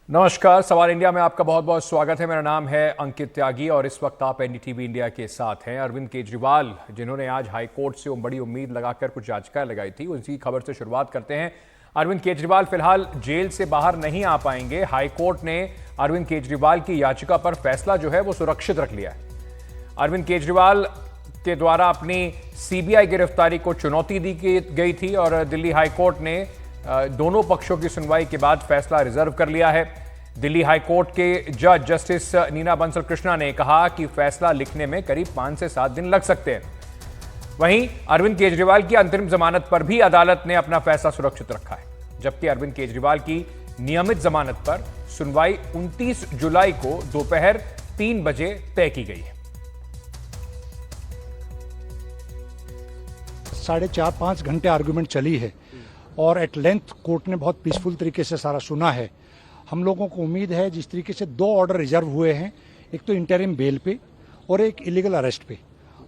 नमस्कार, सवाल इंडिया में आपका बहुत बहुत स्वागत है। मेरा नाम है अंकित त्यागी और इस वक्त आप एनडीटीवी इंडिया के साथ हैं। अरविंद केजरीवाल, जिन्होंने आज हाईकोर्ट से बड़ी उम्मीद लगाकर कुछ याचिकाएं लगाई थी, उसी खबर से शुरुआत करते हैं। अरविंद केजरीवाल फिलहाल जेल से बाहर नहीं आ पाएंगे। हाईकोर्ट ने अरविंद केजरीवाल की याचिका पर फैसला जो है वो सुरक्षित रख लिया है। अरविंद केजरीवाल के द्वारा अपनी सीबीआई गिरफ्तारी को चुनौती दी गई थी और दिल्ली हाईकोर्ट ने दोनों पक्षों की सुनवाई के बाद फैसला रिजर्व कर लिया है। दिल्ली हाईकोर्ट के जज जस्टिस नीना बंसल कृष्णा ने कहा कि फैसला लिखने में करीब 5 से 7 दिन लग सकते हैं। वहीं अरविंद केजरीवाल की अंतरिम जमानत पर भी अदालत ने अपना फैसला सुरक्षित रखा है, जबकि अरविंद केजरीवाल की नियमित जमानत पर सुनवाई 29 जुलाई को दोपहर 3 बजे तय की गई है। 4.5 घंटे आर्गुमेंट चली है और एट लेंथ कोर्ट ने बहुत पीसफुल तरीके से सारा सुना है। हम लोगों को उम्मीद है, जिस तरीके से 2 ऑर्डर रिजर्व हुए हैं, एक तो इंटरिम बेल पे और एक इलीगल अरेस्ट पे,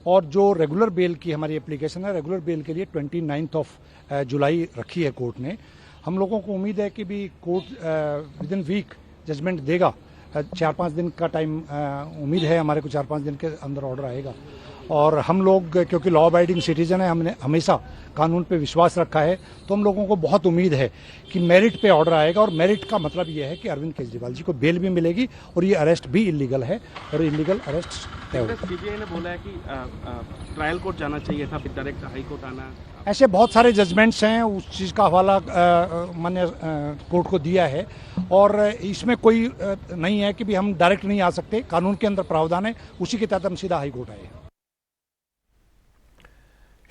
और जो रेगुलर बेल की हमारी एप्लीकेशन है, रेगुलर बेल के लिए 29 जुलाई रखी है कोर्ट ने। हम लोगों को उम्मीद है कि भी court within week judgment देगा। 4-5 दिन का टाइम उम्मीद है हमारे को, 4-5 दिन के अंदर ऑर्डर आएगा। और हम लोग क्योंकि लॉ अबाइडिंग सिटीजन है, हमने हमेशा कानून पे विश्वास रखा है, तो हम लोगों को बहुत उम्मीद है कि मेरिट पे ऑर्डर आएगा। और मेरिट का मतलब ये है कि अरविंद केजरीवाल जी को बेल भी मिलेगी और ये अरेस्ट भी इलीगल है और इलीगल अरेस्ट है। सीबीआई ने बोला है कि ट्रायल कोर्ट जाना चाहिए था, फिर डायरेक्ट हाई कोर्ट आना। ऐसे बहुत सारे जजमेंट्स हैं, उस चीज़ का हवाला मैंने कोर्ट को दिया है और इसमें कोई नहीं है कि भी हम डायरेक्ट नहीं आ सकते। कानून के अंदर प्रावधान है, उसी के तहत हम सीधा हाई कोर्ट आए।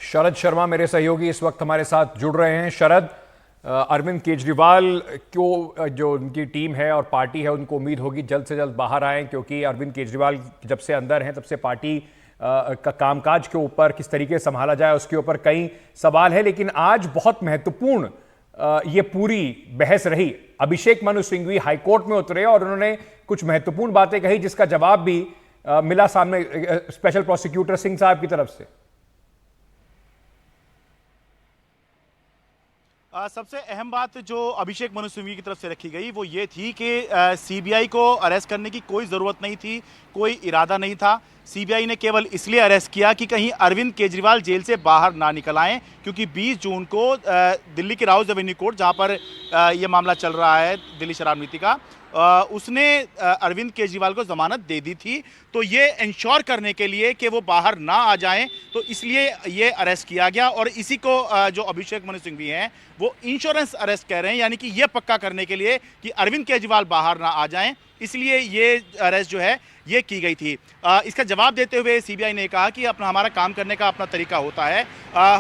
शरद शर्मा मेरे सहयोगी इस वक्त हमारे साथ जुड़ रहे हैं। शरद, अरविंद केजरीवाल को जो उनकी टीम है और पार्टी है, उनको उम्मीद होगी जल्द से जल्द बाहर आए, क्योंकि अरविंद केजरीवाल जब से अंदर हैं तब से पार्टी का कामकाज के ऊपर किस तरीके से संभाला जाए उसके ऊपर कई सवाल है। लेकिन आज बहुत महत्वपूर्ण ये पूरी बहस रही। अभिषेक मनु सिंघवी हाईकोर्ट में उतरे और उन्होंने कुछ महत्वपूर्ण बातें कही, जिसका जवाब भी मिला सामने स्पेशल प्रोसिक्यूटर सिंह साहब की तरफ से। सबसे अहम बात जो अभिषेक मनु सिंघवी की तरफ से रखी गई वो ये थी कि सीबीआई को अरेस्ट करने की कोई ज़रूरत नहीं थी, कोई इरादा नहीं था। सीबीआई ने केवल इसलिए अरेस्ट किया कि कहीं अरविंद केजरीवाल जेल से बाहर ना निकल आएँ, क्योंकि 20 जून को दिल्ली के राउज एवेन्यू कोर्ट, जहाँ पर ये मामला चल रहा है दिल्ली शराब नीति का, उसने अरविंद केजरीवाल को ज़मानत दे दी थी। तो ये इंश्योर करने के लिए कि वो बाहर ना आ जाएं, तो इसलिए ये अरेस्ट किया गया। और इसी को जो अभिषेक मनु सिंघवी हैं वो इंश्योरेंस अरेस्ट कह रहे हैं, यानी कि ये पक्का करने के लिए कि अरविंद केजरीवाल बाहर ना आ जाएं, इसलिए ये अरेस्ट जो है ये की गई थी। इसका जवाब देते हुए सीबीआई ने कहा कि अपना हमारा काम करने का अपना तरीका होता है।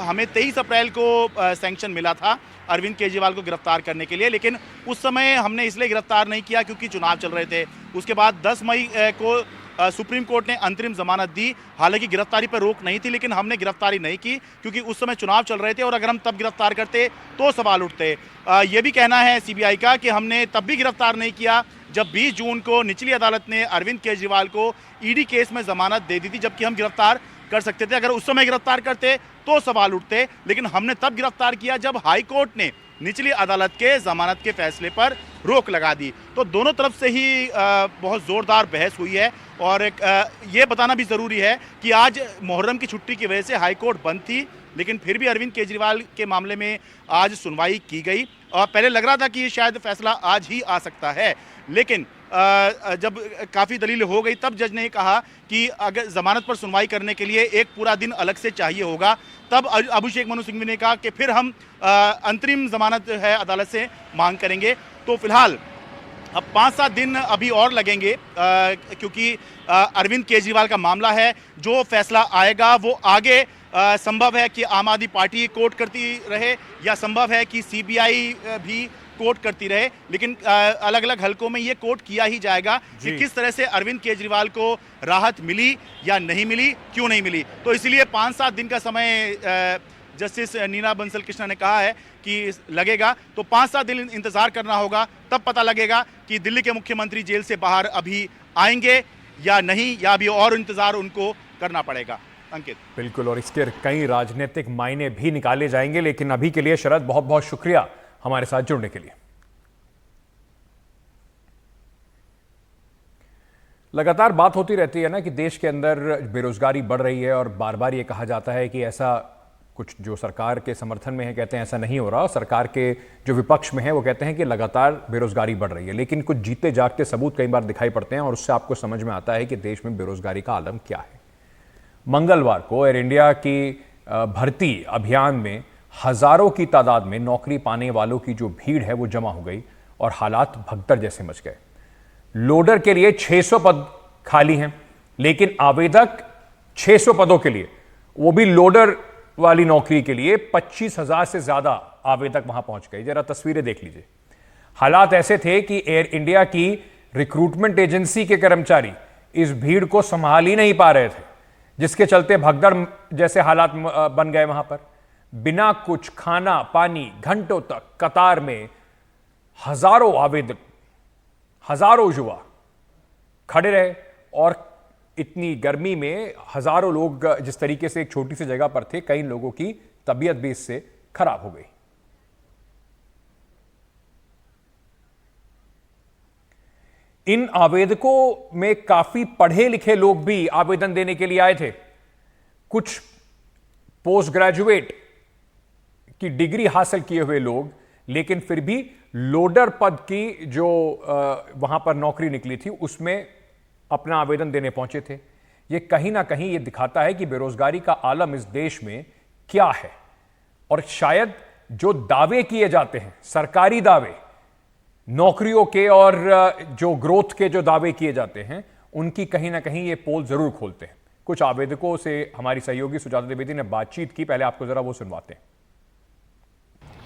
हमें 23 अप्रैल को सैंक्शन मिला था अरविंद केजरीवाल को गिरफ्तार करने के लिए, लेकिन उस समय हमने इसलिए गिरफ्तार नहीं किया क्योंकि चुनाव चल रहे थे। उसके बाद 10 मई को सुप्रीम कोर्ट ने अंतरिम जमानत दी। हालांकि गिरफ्तारी पर रोक नहीं थी, लेकिन हमने गिरफ्तारी नहीं की क्योंकि उस समय चुनाव चल रहे थे और अगर हम तब गिरफ्तार करते तो सवाल उठते। ये भी कहना है सीबीआई का कि हमने तब भी गिरफ्तार नहीं किया जब 20 जून को निचली अदालत ने अरविंद केजरीवाल को ईडी केस में जमानत दे दी थी, जबकि हम गिरफ्तार कर सकते थे। अगर उस समय गिरफ्तार करते तो सवाल उठते, लेकिन हमने तब गिरफ्तार किया जब हाई कोर्ट ने निचली अदालत के जमानत के फैसले पर रोक लगा दी। तो दोनों तरफ से ही बहुत ज़ोरदार बहस हुई है। और ये बताना भी ज़रूरी है कि आज मुहर्रम की छुट्टी की वजह से हाई कोर्ट बंद थी, लेकिन फिर भी अरविंद केजरीवाल के मामले में आज सुनवाई की गई। और पहले लग रहा था कि शायद फैसला आज ही आ सकता है, लेकिन जब काफ़ी दलील हो गई तब जज ने कहा कि अगर ज़मानत पर सुनवाई करने के लिए एक पूरा दिन अलग से चाहिए होगा। तब अभिषेक मनु सिंघवी ने कहा कि फिर हम अंतरिम ज़मानत है अदालत से मांग करेंगे। तो फिलहाल अब 5-7 दिन अभी और लगेंगे, क्योंकि अरविंद केजरीवाल का मामला है। जो फैसला आएगा वो आगे संभव है कि आम आदमी पार्टी कोर्ट करती रहे या संभव है कि सीबीआई भी कोर्ट करती रहे, लेकिन अलग अलग हलकों में ये कोर्ट किया ही जाएगा कि किस तरह से अरविंद केजरीवाल को राहत मिली या नहीं मिली, क्यों नहीं मिली। तो इसलिए 5-7 दिन का समय जस्टिस नीना बंसल कृष्णा ने कहा है कि लगेगा। तो 5-7 दिन इंतजार करना होगा, तब पता लगेगा कि दिल्ली के मुख्यमंत्री जेल से बाहर अभी आएंगे या नहीं, या अभी और इंतजार उनको करना पड़ेगा। अंकित, बिल्कुल, और इसके कई राजनीतिक मायने भी निकाले जाएंगे। लेकिन अभी के लिए शरद, बहुत बहुत शुक्रिया हमारे साथ जुड़ने के लिए। लगातार बात होती रहती है ना कि देश के अंदर बेरोजगारी बढ़ रही है और बार बार ये कहा जाता है कि ऐसा कुछ जो सरकार के समर्थन में है कहते हैं ऐसा नहीं हो रहा, सरकार के जो विपक्ष में है वो कहते हैं कि लगातार बेरोजगारी बढ़ रही है। लेकिन कुछ जीते जागते सबूत कई बार दिखाई पड़ते हैं और उससे आपको समझ में आता है कि देश में बेरोजगारी का आलम क्या है। मंगलवार को एयर इंडिया की भर्ती अभियान में हजारों की तादाद में नौकरी पाने वालों की जो भीड़ है वो जमा हो गई और हालात भगदड़ जैसे मच गए। लोडर के लिए 600 पद खाली हैं, लेकिन आवेदक 600 पदों के लिए, वो भी लोडर वाली नौकरी के लिए 25,000 से ज्यादा आवेदक वहां पहुंच गए। जरा तस्वीरें देख लीजिए। हालात ऐसे थे कि एयर इंडिया की रिक्रूटमेंट एजेंसी के कर्मचारी इस भीड़ को संभाल ही नहीं पा रहे थे, जिसके चलते भगदड़ जैसे हालात बन गए। वहां पर बिना कुछ खाना पानी घंटों तक कतार में हजारों आवेदक, हजारों युवा खड़े रहे और इतनी गर्मी में हजारों लोग जिस तरीके से एक छोटी सी जगह पर थे, कई लोगों की तबीयत भी इससे खराब हो गई। इन आवेदकों में काफी पढ़े लिखे लोग भी आवेदन देने के लिए आए थे। कुछ पोस्ट ग्रेजुएट की डिग्री हासिल किए हुए लोग, लेकिन फिर भी लोडर पद की जो वहां पर नौकरी निकली थी उसमें अपना आवेदन देने पहुंचे थे। यह कहीं ना कहीं यह दिखाता है कि बेरोजगारी का आलम इस देश में क्या है और शायद जो दावे किए जाते हैं, सरकारी दावे नौकरियों के और जो ग्रोथ के जो दावे किए जाते हैं, उनकी कहीं ना कहीं ये पोल जरूर खोलते हैं। कुछ आवेदकों से हमारी सहयोगी सुजाता द्विवेदी ने बातचीत की, पहले आपको जरा वो सुनवाते हैं।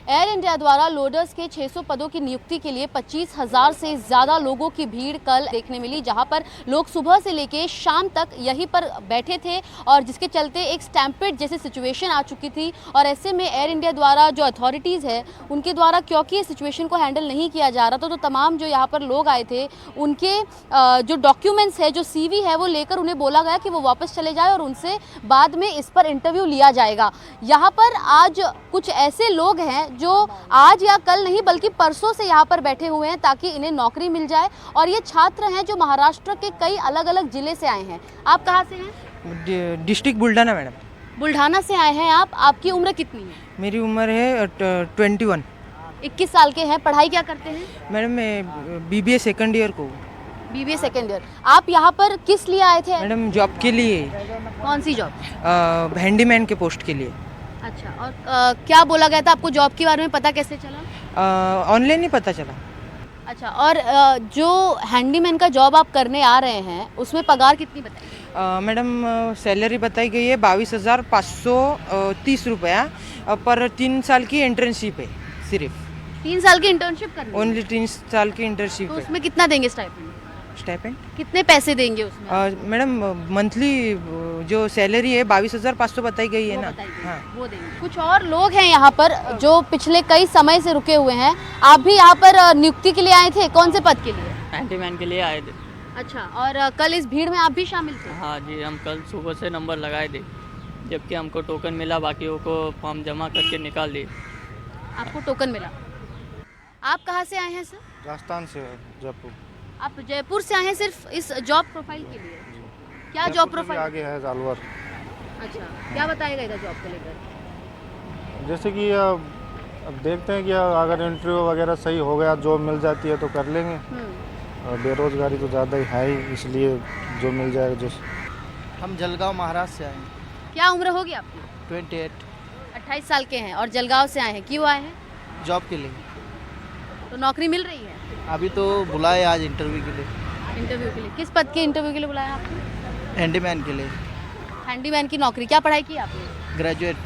एयर इंडिया द्वारा लोडर्स के 600 पदों की नियुक्ति के लिए 25,000 से ज़्यादा लोगों की भीड़ कल देखने मिली, जहां पर लोग सुबह से लेके शाम तक यहीं पर बैठे थे और जिसके चलते एक स्टैम्पेड जैसी सिचुएशन आ चुकी थी। और ऐसे में एयर इंडिया द्वारा जो अथॉरिटीज़ है उनके द्वारा क्योंकि इस सिचुएशन को हैंडल नहीं किया जा रहा था, तो तमाम जो यहाँ पर लोग आए थे उनके जो डॉक्यूमेंट्स है, जो CV है, वो लेकर उन्हें बोला गया कि वो वापस चले जाए और उनसे बाद में इस पर इंटरव्यू लिया जाएगा। यहाँ पर आज कुछ ऐसे लोग हैं जो आज या कल नहीं बल्कि परसों से यहाँ पर बैठे हुए हैं ताकि इन्हें नौकरी मिल जाए। और ये छात्र हैं जो महाराष्ट्र के कई अलग अलग जिले से आए हैं। आप कहाँ से हैं? District Buldhana madam. बुल्ढाना से आए हैं आप। आपकी उम्र कितनी है? मेरी उम्र है 21। 21 साल के हैं। पढ़ाई क्या करते हैं? मैडम मैं BBA सेकंड ईयर को। BBA second year. आप यहाँ पर किस लिए आए थे? मैडम जॉब के लिए। कौन सी जॉब? हैंडीमैन के पोस्ट के लिए। अच्छा, और क्या बोला गया था आपको? जॉब के बारे में पता कैसे चला? ऑनलाइन ही पता चला। अच्छा, और जो हैंडीमैन का जॉब आप करने आ रहे हैं उसमें पगार कितनी बताई? मैडम सैलरी बताई गई है 22,530 रुपया पर 3 साल की इंटर्नशिप है। सिर्फ 3 साल की इंटर्नशिप करनी है? ओनली 3 साल की इंटर्नशिप तो है। उसमें कितना देंगे स्टाइपेंड? स्टाइपेंड कितने पैसे देंगे उसमें? मैडम मंथली जो सैलरी है 22,500 बताई गई है ना। हाँ, वो देंगे। कुछ और लोग हैं यहाँ पर जो पिछले कई समय से रुके हुए हैं। आप भी यहाँ पर नियुक्ति के लिए आए थे? कौन से पद के लिए? हैंडीमैन के लिए आए थे। अच्छा, और कल इस भीड़ में आप भी शामिल थे? हाँ जी, हम कल सुबह से नंबर लगाए थे, जबकि हमको टोकन मिला, बाकियों को फॉर्म जमा करके निकाल दिए। आपको टोकन मिला। आप कहाँ से आए हैं सर? राजस्थान से, जयपुर। आप जयपुर से आए हैं सिर्फ इस जॉब प्रोफाइल के लिए? क्या जॉब प्रोफाइल? आगे है जालवर। अच्छा, क्या बताया गया था जॉब को लेकर? जैसे कि अब देखते हैं कि अगर इंटरव्यू वगैरह सही हो गया, जॉब मिल जाती है तो कर लेंगे। और बेरोजगारी तो ज़्यादा ही है ही, इसलिए जो मिल जाएगा। जो हम जलगांव महाराष्ट्र से आए हैं। क्या उम्र होगी आपकी? 28। 28 साल के हैं और जलगांव से आए हैं। क्यों आए हैं? जॉब के लिए। तो नौकरी मिल रही है? अभी तो बुलाए आज इंटरव्यू के लिए। इंटरव्यू के लिए? किस पद के इंटरव्यू के लिए बुलाया आपने? हैंडीमैन के लिए। हैंडीमैन की नौकरी। क्या पढ़ाई की आपने? ग्रेजुएट।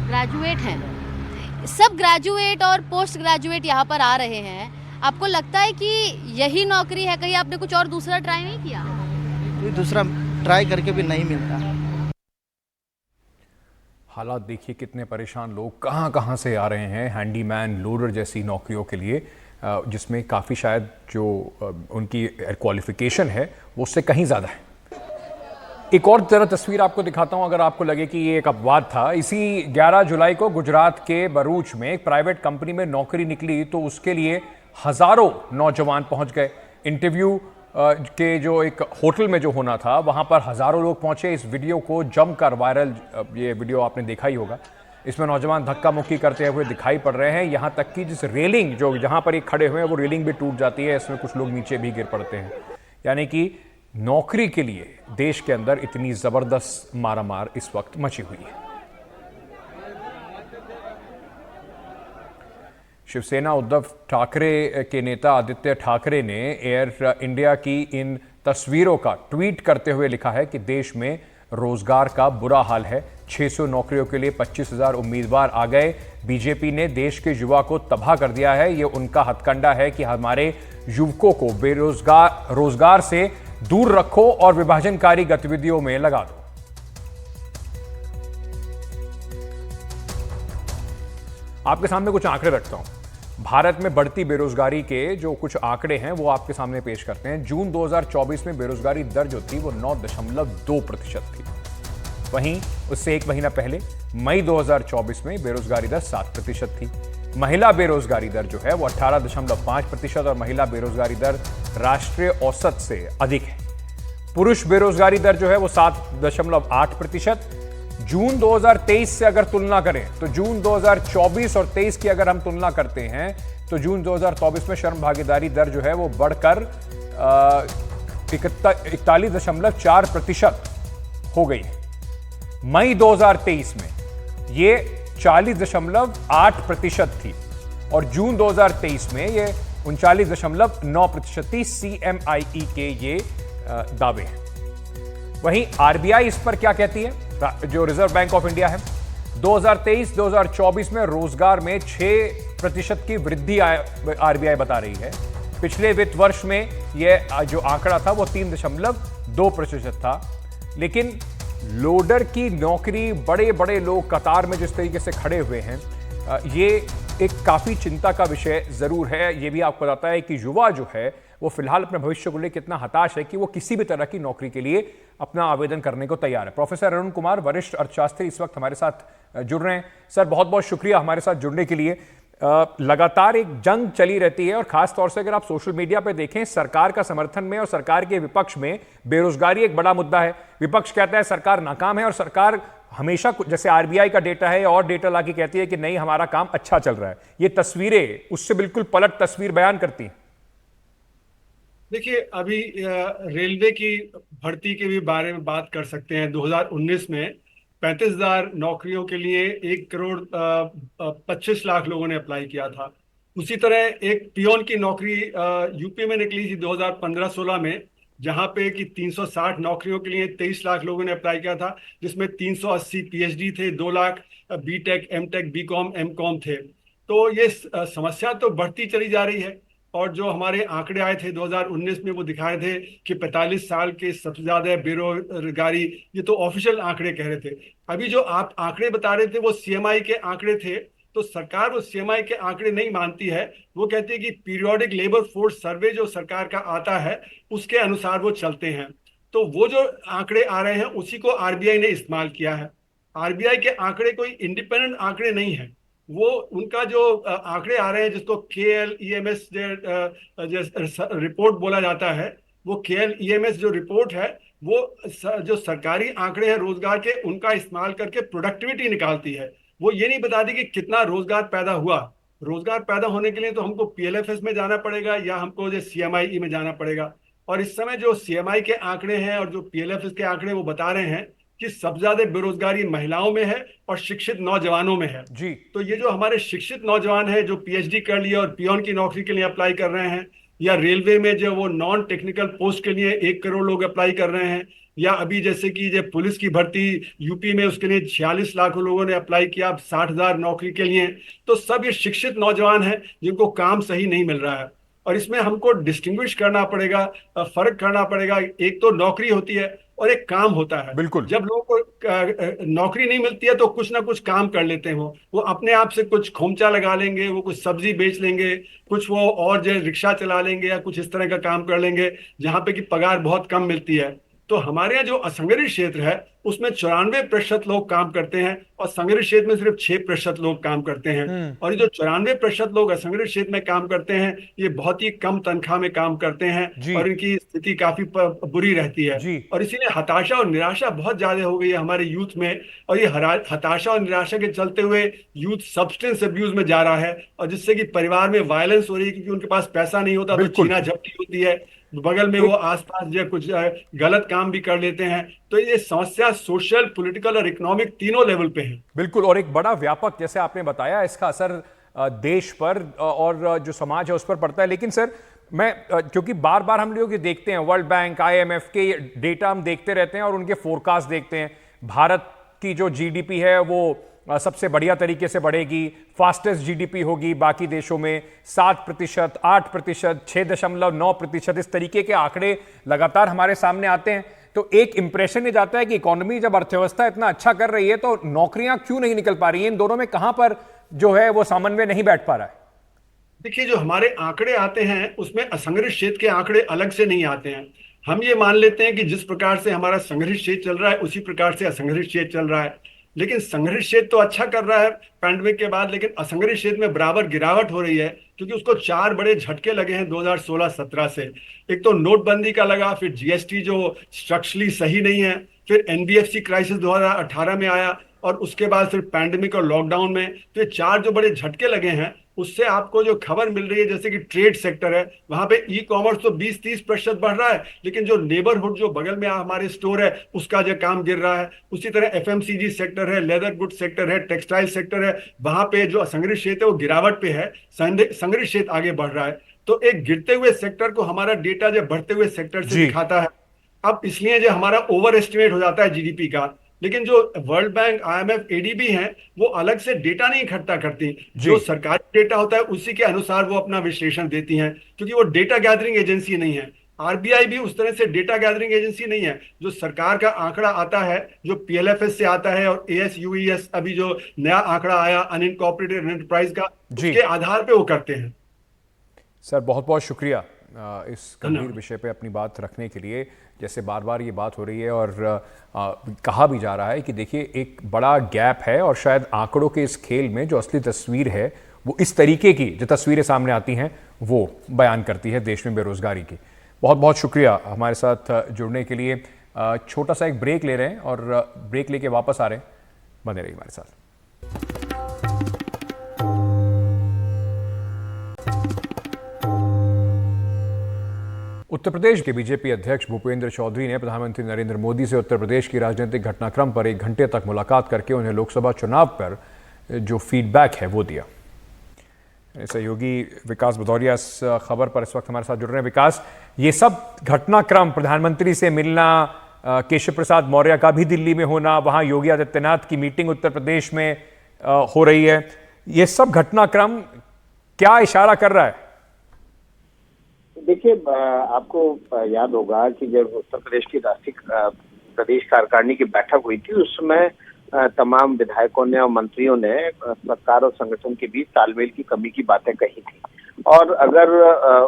ग्रेजुएट हैं। सब ग्रेजुएट और पोस्ट ग्रेजुएट यहाँ पर आ रहे हैं। आपको लगता है कि यही नौकरी है? कहीं आपने कुछ और दूसरा ट्राई नहीं किया? कोई दूसरा ट्राई करके भी नहीं मिलता। हालात देखिए, कितने परेशान लोग कहां कहां से आ रहे हैं हैंडीमैन, लोडर जैसी नौकरियों के लिए, जिसमें काफ़ी शायद जो उनकी क्वालिफिकेशन है वो उससे कहीं ज़्यादा है। एक और जरा तस्वीर आपको दिखाता हूं, अगर आपको लगे कि ये एक अपवाद था। इसी 11 जुलाई को गुजरात के भरूच में एक प्राइवेट कंपनी में नौकरी निकली, तो उसके लिए हजारों नौजवान पहुंच गए। इंटरव्यू के जो एक होटल में जो होना था वहां पर हजारों लोग पहुंचे। इस वीडियो को जमकर वायरल, ये वीडियो आपने देखा ही होगा। इसमें नौजवान धक्का मुक्की करते हुए दिखाई पड़ रहे हैं। यहां तक कि जिस रेलिंग जो जहां पर ये खड़े हुए हैं वो रेलिंग भी टूट जाती है। इसमें कुछ लोग नीचे भी गिर पड़ते हैं। यानी कि नौकरी के लिए देश के अंदर इतनी जबरदस्त मारामार इस वक्त मची हुई है। शिवसेना उद्धव ठाकरे के नेता आदित्य ठाकरे ने एयर इंडिया की इन तस्वीरों का ट्वीट करते हुए लिखा है कि देश में रोजगार का बुरा हाल है। 600 नौकरियों के लिए 25,000 उम्मीदवार आ गए। बीजेपी ने देश के युवा को तबाह कर दिया है। ये उनका हथकंडा है कि हमारे युवकों को रोजगार से दूर रखो और विभाजनकारी गतिविधियों में लगा दो। आपके सामने कुछ आंकड़े रखता हूं। भारत में बढ़ती बेरोजगारी के जो कुछ आंकड़े हैं वो आपके सामने पेश करते हैं। जून 2024 में बेरोजगारी दर जो थी वो 9.2% थी। वहीं उससे एक महीना पहले मई 2024 में बेरोजगारी दर 7% थी। महिला बेरोजगारी दर जो है वो 18.5% और महिला बेरोजगारी दर राष्ट्रीय औसत से अधिक है। पुरुष बेरोजगारी दर जो है वो 7.8%। जून 2023 से अगर तुलना करें तो जून 2024 और 23 की अगर हम तुलना करते हैं तो जून 2024 में श्रम भागीदारी दर जो है वो बढ़कर 41.4% हो गई है। मई 2023 में ये 40.8% थी और जून 2023 में ये 39.9% थी। CMIE के ये दावे हैं। वहीं आरबीआई इस पर क्या कहती है, जो रिजर्व बैंक ऑफ इंडिया है, 2023-2024 में रोजगार में 6% की वृद्धि आरबीआई बता रही है। पिछले वित्त वर्ष में यह जो आंकड़ा था वो 3.2% था। लेकिन लोडर की नौकरी, बड़े बड़े लोग कतार में जिस तरीके से खड़े हुए हैं, ये एक काफी चिंता का विषय जरूर है। ये भी आपको बताता है कि युवा जो है वो फिलहाल अपने भविष्य को लेकर कितना हताश है कि वो किसी भी तरह की नौकरी के लिए अपना आवेदन करने को तैयार है। प्रोफेसर अरुण कुमार, वरिष्ठ अर्थशास्त्री, इस वक्त हमारे साथ जुड़ रहे हैं। सर, बहुत बहुत शुक्रिया हमारे साथ जुड़ने के लिए। लगातार एक जंग चली रहती है और खास तौर से अगर आप सोशल मीडिया पर देखें, सरकार का समर्थन में और सरकार के विपक्ष में बेरोजगारी एक बड़ा मुद्दा है। विपक्ष कहता है सरकार नाकाम है और सरकार हमेशा, जैसे आरबीआई का डेटा है और डेटा लाके कहती है कि नहीं, हमारा काम अच्छा चल रहा है। ये तस्वीरें उससे बिल्कुल पलट तस्वीर बयान करती हैं। देखिए, अभी रेलवे की भर्ती के भी बारे में बात कर सकते हैं। 2019 में 35,000 नौकरियों के लिए 1,25,00,000 लोगों ने अप्लाई किया था। उसी तरह एक पियोन की नौकरी यूपी में निकली थी 2015-16 में, जहां पे कि 360 नौकरियों के लिए 23 लाख लोगों ने अप्लाई किया था, जिसमें 380 पीएचडी थे, 2 lakh BTech, MTech, BCom, MCom थे। तो ये समस्या तो बढ़ती चली जा रही है। और जो हमारे आंकड़े आए थे 2019 में, वो दिखाए थे कि 45 साल के सबसे ज्यादा बेरोजगारी, ये तो ऑफिशियल आंकड़े कह रहे थे। अभी जो आप आंकड़े बता रहे थे वो सीएमआई के आंकड़े थे, तो सरकार वो सीएमआई के आंकड़े नहीं मानती है। वो कहती है कि पीरियोडिक लेबर फोर्स सर्वे जो सरकार का आता है उसके अनुसार वो चलते हैं। तो वो जो आंकड़े आ रहे हैं उसी को आरबीआई ने इस्तेमाल किया है। आरबीआई के आंकड़े कोई इंडिपेंडेंट आंकड़े नहीं है। वो उनका जो आंकड़े आ रहे हैं, जिसको KLEMS रिपोर्ट बोला जाता है, वो KLEMS जो रिपोर्ट है वो जो सरकारी आंकड़े हैं रोजगार के, उनका इस्तेमाल करके प्रोडक्टिविटी निकालती है। वो ये नहीं बताती कि कितना रोजगार पैदा हुआ। रोजगार पैदा होने के लिए तो हमको PLFS में जाना पड़ेगा या हमको जो CMIE में जाना पड़ेगा। और इस समय जो CMI के आंकड़े हैं और जो PLFS के आंकड़े वो बता रहे हैं कि सबसे ज्यादा बेरोजगारी महिलाओं में है और शिक्षित नौजवानों में है जी। तो ये जो हमारे शिक्षित नौजवान हैं जो PhD कर लिए और पियोन की नौकरी के लिए अप्लाई कर रहे हैं, या रेलवे में जो वो नॉन टेक्निकल पोस्ट के लिए 1 करोड़ लोग अप्लाई कर रहे हैं, या अभी जैसे कि जो पुलिस की भर्ती यूपी में, उसके लिए 46 लाख लोगों ने अप्लाई किया 60,000 नौकरी के लिए। तो सब ये शिक्षित नौजवान हैं जिनको काम सही नहीं मिल रहा है। और इसमें हमको डिस्टिंग्विश करना पड़ेगा, फर्क करना पड़ेगा। एक तो नौकरी होती है और एक काम होता है। बिल्कुल। जब लोगों को नौकरी नहीं मिलती है तो कुछ ना कुछ काम कर लेते हैं। वो अपने आप से कुछ खोमचा लगा लेंगे, वो कुछ सब्जी बेच लेंगे, कुछ वो और जो रिक्शा चला लेंगे या कुछ इस तरह का काम कर लेंगे जहां पे कि पगार बहुत कम मिलती है। तो हमारे यहाँ जो असंगठित क्षेत्र है उसमें 94% लोग काम करते हैं और संगठित क्षेत्र में सिर्फ 6% लोग काम करते हैं। और ये जो 94% लोग असंगठित क्षेत्र में काम करते हैं ये बहुत ही कम तनख्वाह में काम करते हैं जी। और इनकी स्थिति काफी बुरी रहती है। जी। और इसीलिए हताशा और निराशा बहुत ज्यादा हो गई है हमारे यूथ में। और ये हताशा और निराशा के चलते हुए यूथ सब्सटेंस अब्यूज में जा रहा है और जिससे कि परिवार में वायलेंस हो रही है क्योंकि उनके पास पैसा नहीं होता तो बिल्कुल। छीना झपटी होती है, बगल में वो आसपास जो कुछ गलत काम भी कर लेते हैं। तो ये समस्या सोशल, पॉलिटिकल और इकोनॉमिक तीनों लेवल पे है। बिल्कुल, और एक बड़ा व्यापक, जैसे आपने बताया, इसका असर देश पर और जो समाज है उस पर पड़ता है। लेकिन सर, मैं क्योंकि बार बार हम लोग ये देखते हैं, वर्ल्ड बैंक, IMF के डेटा हम देखते रहते हैं और उनके फोरकास्ट देखते हैं। भारत की जो GDP है वो सबसे बढ़िया तरीके से बढ़ेगी, फास्टेस्ट GDP होगी बाकी देशों में, 7%, 8%, 6.9%, इस तरीके के आंकड़े लगातार हमारे सामने आते हैं। तो एक इंप्रेशन ये जाता है कि इकोनॉमी, जब अर्थव्यवस्था इतना अच्छा कर रही है तो नौकरियां क्यों नहीं निकल पा रही हैं? इन दोनों में कहां पर जो है वो समन्वय नहीं बैठ पा रहा है? देखिए, जो हमारे आंकड़े आते हैं उसमें असंगठित क्षेत्र के आंकड़े अलग से नहीं आते हैं। हम ये मान लेते हैं कि जिस प्रकार से हमारा संगठित क्षेत्र चल रहा है उसी प्रकार से असंगठित क्षेत्र चल रहा है। लेकिन संगठित क्षेत्र तो अच्छा कर रहा है पैंडेमिक के बाद, लेकिन असंगठित क्षेत्र में बराबर गिरावट हो रही है क्योंकि उसको 4 बड़े झटके लगे हैं 2016-17 से। एक तो नोटबंदी का लगा, फिर GST जो स्ट्रक्चरली सही नहीं है, फिर NBFC क्राइसिस 2018 में आया और उसके बाद फिर पैंडेमिक और लॉकडाउन में। तो ये 4 जो बड़े झटके लगे हैं उससे आपको जो खबर मिल रही है, जैसे कि ट्रेड सेक्टर है वहां पे ई-कॉमर्स तो 20-30% बढ़ रहा है, लेकिन जो नेबरहुड जो बगल में हमारे स्टोर है उसका जो काम गिर रहा है। उसी तरह FMCG सेक्टर है, लेदर गुड सेक्टर है, टेक्सटाइल सेक्टर है, वहां पे जो असंगठित क्षेत्र है वो गिरावट पे है, संगठित क्षेत्र आगे बढ़ रहा है। तो एक गिरते हुए सेक्टर को हमारा डेटा जो बढ़ते हुए सेक्टर से दिखाता है। अब इसलिए जो हमारा ओवर एस्टिमेट हो जाता है GDP का। लेकिन जो वर्ल्ड बैंक, IMF, ADB हैं वो अलग से डेटा नहीं इकट्ठा करती, जो सरकारी डेटा होता है उसी के अनुसार वो अपना विश्लेषण देती हैं, क्योंकि वो डेटा गैदरिंग एजेंसी नहीं है। RBI भी उस तरह से डेटा गैदरिंग एजेंसी नहीं है। जो सरकार का आंकड़ा आता है, जो PLFS से आता है और ASUES अभी जो नया आंकड़ा आया अनइनकॉर्पोरेटेड एंटरप्राइज का, उसके आधार पे वो करते हैं। सर, बहुत बहुत शुक्रिया इस गंभीर विषय पे अपनी बात रखने के लिए। जैसे बार बार ये बात हो रही है और कहा भी जा रहा है कि देखिए एक बड़ा गैप है और शायद आंकड़ों के इस खेल में जो असली तस्वीर है वो इस तरीके की जो तस्वीरें सामने आती हैं वो बयान करती है देश में बेरोजगारी की। बहुत बहुत शुक्रिया हमारे साथ जुड़ने के लिए। छोटा सा एक ब्रेक ले रहे हैं और ब्रेक लेके वापस आ रहे हैं, बने रहिए हमारे साथ। उत्तर प्रदेश के बीजेपी अध्यक्ष भूपेंद्र चौधरी ने प्रधानमंत्री नरेंद्र मोदी से उत्तर प्रदेश की राजनीतिक घटनाक्रम पर 1 घंटे तक मुलाकात करके उन्हें लोकसभा चुनाव पर जो फीडबैक है वो दिया। सहयोगी विकास भदौरिया इस खबर पर इस वक्त हमारे साथ जुड़ रहे हैं। विकास, ये सब घटनाक्रम, प्रधानमंत्री से मिलना, केशव प्रसाद मौर्य का भी दिल्ली में होना, वहां योगी आदित्यनाथ की मीटिंग उत्तर प्रदेश में हो रही है, ये सब घटनाक्रम क्या इशारा कर रहा है? देखिए, आपको याद होगा कि जब उत्तर प्रदेश की राष्ट्रीय प्रदेश कार्यकारिणी की बैठक हुई थी उस समय तमाम विधायकों ने और मंत्रियों ने सरकार और संगठन के बीच तालमेल की कमी की बातें कही थी। और अगर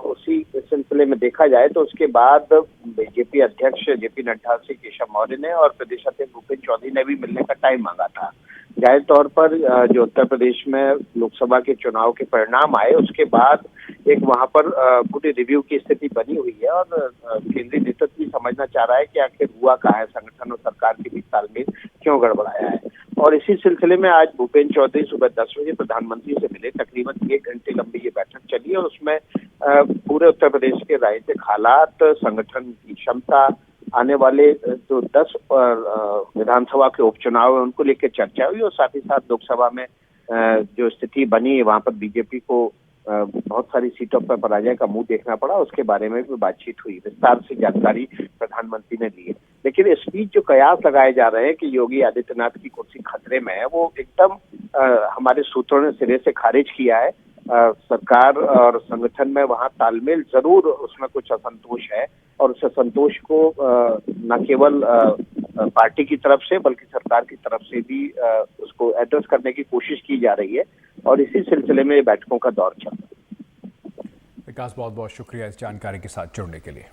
उसी सिलसिले में देखा जाए तो उसके बाद बीजेपी अध्यक्ष JP नड्डा से केशव मौर्य ने और प्रदेश अध्यक्ष भूपेंद्र चौधरी ने भी मिलने का टाइम मांगा था। जाहिर तौर पर जो उत्तर प्रदेश में लोकसभा के चुनाव के परिणाम आए उसके बाद एक वहां पर पूरी रिव्यू की स्थिति बनी हुई है और केंद्रीय नेतृत्व भी समझना चाह रहा है कि आखिर हुआ कहाँ है, संगठन और सरकार के बीच तालमेल क्यों गड़बड़ाया है। और इसी सिलसिले में आज भूपेंद्र चौधरी सुबह 10 बजे प्रधानमंत्री से मिले। तकरीबन 1 घंटे लंबी ये बैठक चली और उसमें पूरे उत्तर प्रदेश के राजनीतिक हालात, संगठन की क्षमता, आने वाले जो 10 विधानसभा के उपचुनाव है उनको लेकर चर्चा हुई और साथ ही साथ लोकसभा में जो स्थिति बनी वहां पर बीजेपी को बहुत सारी सीटों पर पराजय का मुंह देखना पड़ा, उसके बारे में भी बातचीत हुई। विस्तार से जानकारी प्रधानमंत्री ने दी है। लेकिन इस बीच जो कयास लगाए जा रहे हैं कि योगी आदित्यनाथ की कुर्सी खतरे में है, वो एकदम हमारे सूत्रों ने सिरे से खारिज किया है। सरकार और संगठन में वहां तालमेल जरूर, उसमें कुछ असंतोष है और उस असंतोष को न केवल पार्टी की तरफ से बल्कि सरकार की तरफ से भी उसको एड्रेस करने की कोशिश की जा रही है और इसी सिलसिले में बैठकों का दौर चल रहा है। विकास, बहुत बहुत शुक्रिया इस जानकारी के साथ जुड़ने के लिए।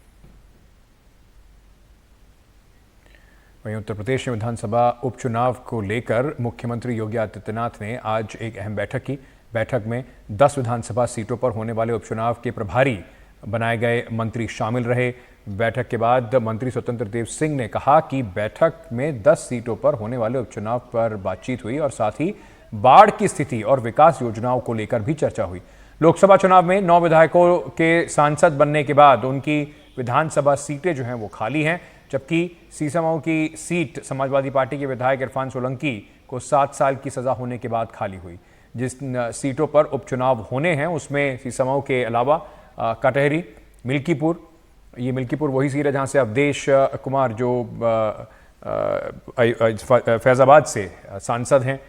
वहीं उत्तर प्रदेश में विधानसभा उपचुनाव को लेकर मुख्यमंत्री योगी आदित्यनाथ ने आज एक अहम बैठक की। बैठक में 10 विधानसभा सीटों पर होने वाले उपचुनाव के प्रभारी बनाए गए मंत्री शामिल रहे। बैठक के बाद मंत्री स्वतंत्र देव सिंह ने कहा कि बैठक में 10 सीटों पर होने वाले उपचुनाव पर बातचीत हुई और साथ ही बाढ़ की स्थिति और विकास योजनाओं को लेकर भी चर्चा हुई। लोकसभा चुनाव में 9 विधायकों के सांसद बनने के बाद उनकी विधानसभा सीटें जो हैं वो खाली हैं, जबकि सीसामऊ की सीट समाजवादी पार्टी के विधायक इरफान सोलंकी को 7 साल की सजा होने के बाद खाली हुई। जिस सीटों पर उपचुनाव होने हैं उसमें सीसामऊ के अलावा कटहरी, मिल्कीपुर, ये मिल्कीपुर वही सीट है जहां से अवधेश कुमार जो फैजाबाद से सांसद हैं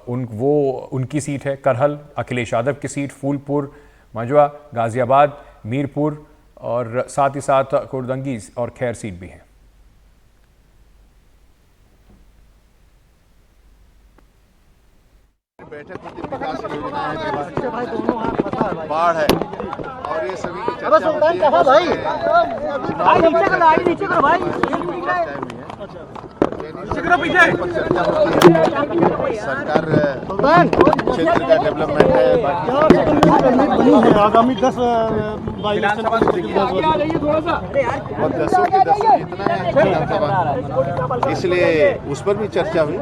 उनकी सीट है। करहल अखिलेश यादव की सीट, फूलपुर, मंझवा, गाजियाबाद, मीरपुर और साथ ही साथ कुर्दंगी और खैर सीट भी है। बैठक होती विकास योजना है, बाढ़ है और ये सभी की चर्चा होती है। सरकार क्षेत्र का डेवलपमेंट है, आगामी 10 और 10 के 10 इतना, इसलिए उस पर भी चर्चा हुई।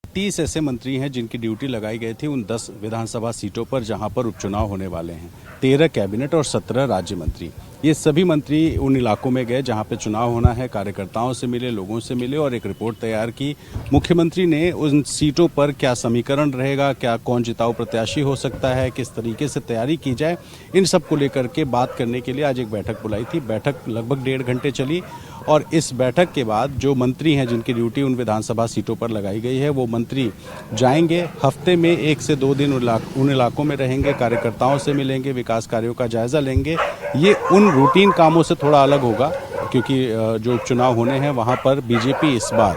30 ऐसे मंत्री हैं जिनकी ड्यूटी लगाई गई थी उन 10 विधानसभा सीटों पर जहां पर उपचुनाव होने वाले हैं। 13 कैबिनेट और 17 राज्य मंत्री, ये सभी मंत्री उन इलाकों में गए जहां पे चुनाव होना है, कार्यकर्ताओं से मिले, लोगों से मिले और एक रिपोर्ट तैयार की। मुख्यमंत्री ने उन सीटों पर क्या समीकरण रहेगा, क्या कौन जिताऊ प्रत्याशी हो सकता है, किस तरीके से तैयारी की जाए, इन सब को लेकर के बात करने के लिए आज एक बैठक बुलाई थी। बैठक लगभग 1.5 घंटे चली और इस बैठक के बाद जो मंत्री हैं जिनकी ड्यूटी उन विधानसभा सीटों पर लगाई गई है वो मंत्री जाएंगे, हफ्ते में 1 से 2 दिन उन इलाकों में रहेंगे, कार्यकर्ताओं से मिलेंगे, विकास कार्यों का जायजा लेंगे। ये उन रूटीन कामों से थोड़ा अलग होगा क्योंकि जो उपचुनाव होने हैं वहाँ पर बीजेपी इस बार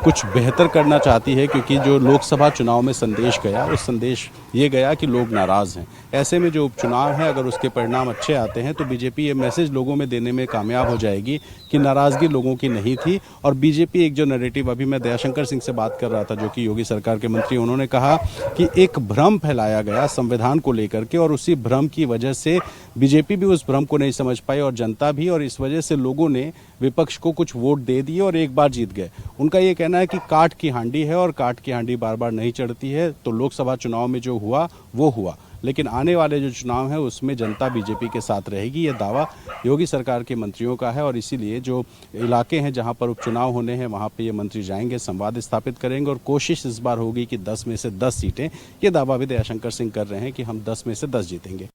कुछ बेहतर करना चाहती है, क्योंकि जो लोकसभा चुनाव में संदेश गया उस संदेश ये गया कि लोग नाराज हैं। ऐसे में जो उपचुनाव है अगर उसके परिणाम अच्छे आते हैं तो बीजेपी ये मैसेज लोगों में देने में कामयाब हो जाएगी कि नाराजगी लोगों की नहीं थी। और बीजेपी एक जो नैरेटिव, अभी मैं दयाशंकर सिंह से बात कर रहा था जो कि योगी सरकार के मंत्री, उन्होंने कहा कि एक भ्रम फैलाया गया संविधान को लेकर के और उसी भ्रम की वजह से बीजेपी भी उस भ्रम को नहीं समझ पाई और जनता भी, और इस वजह से लोगों ने विपक्ष को कुछ वोट दे दिए और एक बार जीत गए। उनका ये कहना है कि काठ की हांडी है और काठ की हांडी बार बार नहीं चढ़ती है, तो लोकसभा चुनाव में जो हुआ वो हुआ, लेकिन आने वाले जो चुनाव है उसमें जनता बीजेपी के साथ रहेगी। ये दावा योगी सरकार के मंत्रियों का है और इसीलिए जो इलाके हैं जहां पर उपचुनाव होने हैं वहां पे ये मंत्री जाएंगे, संवाद स्थापित करेंगे और कोशिश इस बार होगी कि 10 में से 10 सीटें, ये दावा भी दयाशंकर सिंह कर रहे हैं कि हम 10 में से 10 जीतेंगे।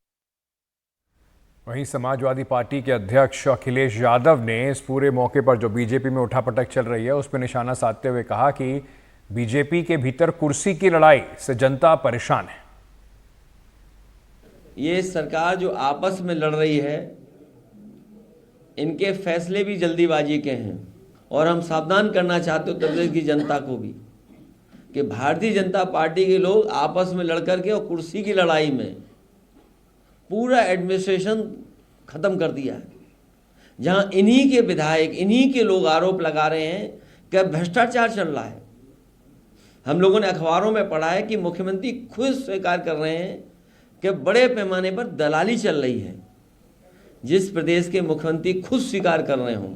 वहीं समाजवादी पार्टी के अध्यक्ष अखिलेश यादव ने इस पूरे मौके पर जो बीजेपी में उठापटक चल रही है उस पर निशाना साधते हुए कहा कि बीजेपी के भीतर कुर्सी की लड़ाई से जनता परेशान है। ये सरकार जो आपस में लड़ रही है, इनके फैसले भी जल्दीबाजी के हैं और हम सावधान करना चाहते उत्तर प्रदेश की जनता को भी कि भारतीय जनता पार्टी के लोग आपस में लड़ करके और कुर्सी की लड़ाई में पूरा एडमिनिस्ट्रेशन खत्म कर दिया है। जहां इन्हीं के विधायक, इन्हीं के लोग आरोप लगा रहे हैं कि भ्रष्टाचार चल रहा है। हम लोगों ने अखबारों में पढ़ा है कि मुख्यमंत्री खुद स्वीकार कर रहे हैं कि बड़े पैमाने पर दलाली चल रही है। जिस प्रदेश के मुख्यमंत्री खुद स्वीकार कर रहे हों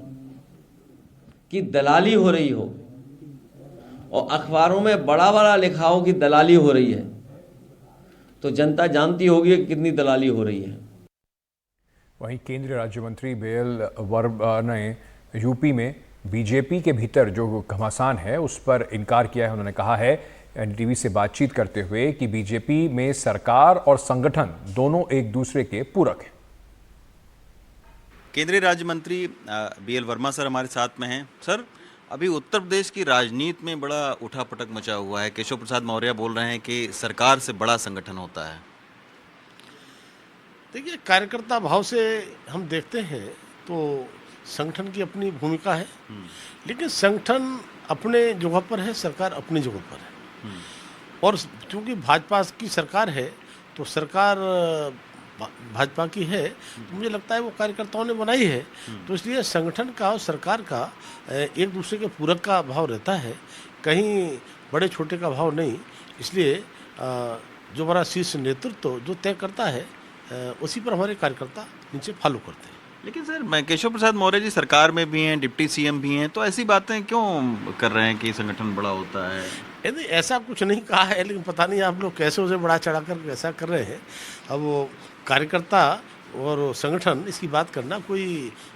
कि दलाली हो रही हो और अखबारों में बड़ा बड़ा लिखा हो कि दलाली हो रही है, तो जनता जानती होगी कि कितनी दलाली हो रही है। वहीं केंद्रीय राज्य मंत्री बेल वर्मा ने यूपी में बीजेपी के भीतर जो घमासान है उस पर इनकार किया है। उन्होंने कहा है एनडीटीवी से बातचीत करते हुए कि बीजेपी में सरकार और संगठन दोनों एक दूसरे के पूरक हैं। केंद्रीय राज्य मंत्री बीएल वर्मा सर हमारे साथ में हैं। सर, अभी उत्तर प्रदेश की राजनीति में बड़ा उठापटक मचा हुआ है। केशव प्रसाद मौर्य बोल रहे हैं कि सरकार से बड़ा संगठन होता है। देखिए, कार्यकर्ता भाव से हम देखते हैं तो संगठन की अपनी भूमिका है, लेकिन संगठन अपने जगह पर है, सरकार अपनी जगह पर है। और क्योंकि भाजपा की सरकार है तो सरकार भाजपा की है, तो मुझे लगता है वो कार्यकर्ताओं ने बनाई है। तो इसलिए संगठन का और सरकार का एक दूसरे के पूरक का भाव रहता है, कहीं बड़े छोटे का भाव नहीं। इसलिए जो हमारा शीर्ष नेतृत्व जो तय करता है उसी पर हमारे कार्यकर्ता नीचे फॉलो करते हैं। लेकिन सर केशव प्रसाद मौर्य जी सरकार में भी हैं, डिप्टी सीएम भी हैं, तो ऐसी बातें क्यों कर रहे हैं कि संगठन बड़ा होता है? यदि ऐसा कुछ नहीं कहा है, लेकिन पता नहीं आप लोग कैसे उसे बड़ा चढ़ा कर ऐसा कर रहे हैं। अब वो कार्यकर्ता और संगठन इसकी बात करना कोई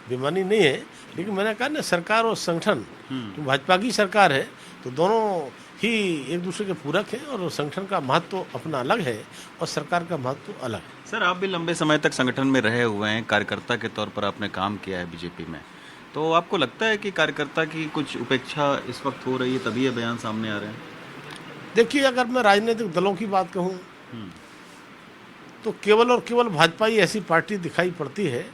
बेमानी नहीं है, लेकिन मैंने कहा ना सरकार और संगठन तो भाजपा की सरकार है, तो दोनों ही एक दूसरे के पूरक हैं और संगठन का महत्व तो अपना अलग है और सरकार का महत्व तो अलग है। सर आप भी लंबे समय तक संगठन में रहे हुए हैं, कार्यकर्ता के तौर पर आपने काम किया है बीजेपी में, तो आपको लगता है कि कार्यकर्ता की कुछ उपेक्षा इस वक्त हो रही है, तभी ये बयान सामने आ रहे हैं? देखिए, अगर मैं राजनीतिक दलों की बात कहूँ तो केवल और केवल भाजपा ही ऐसी पार्टी दिखाई पड़ती है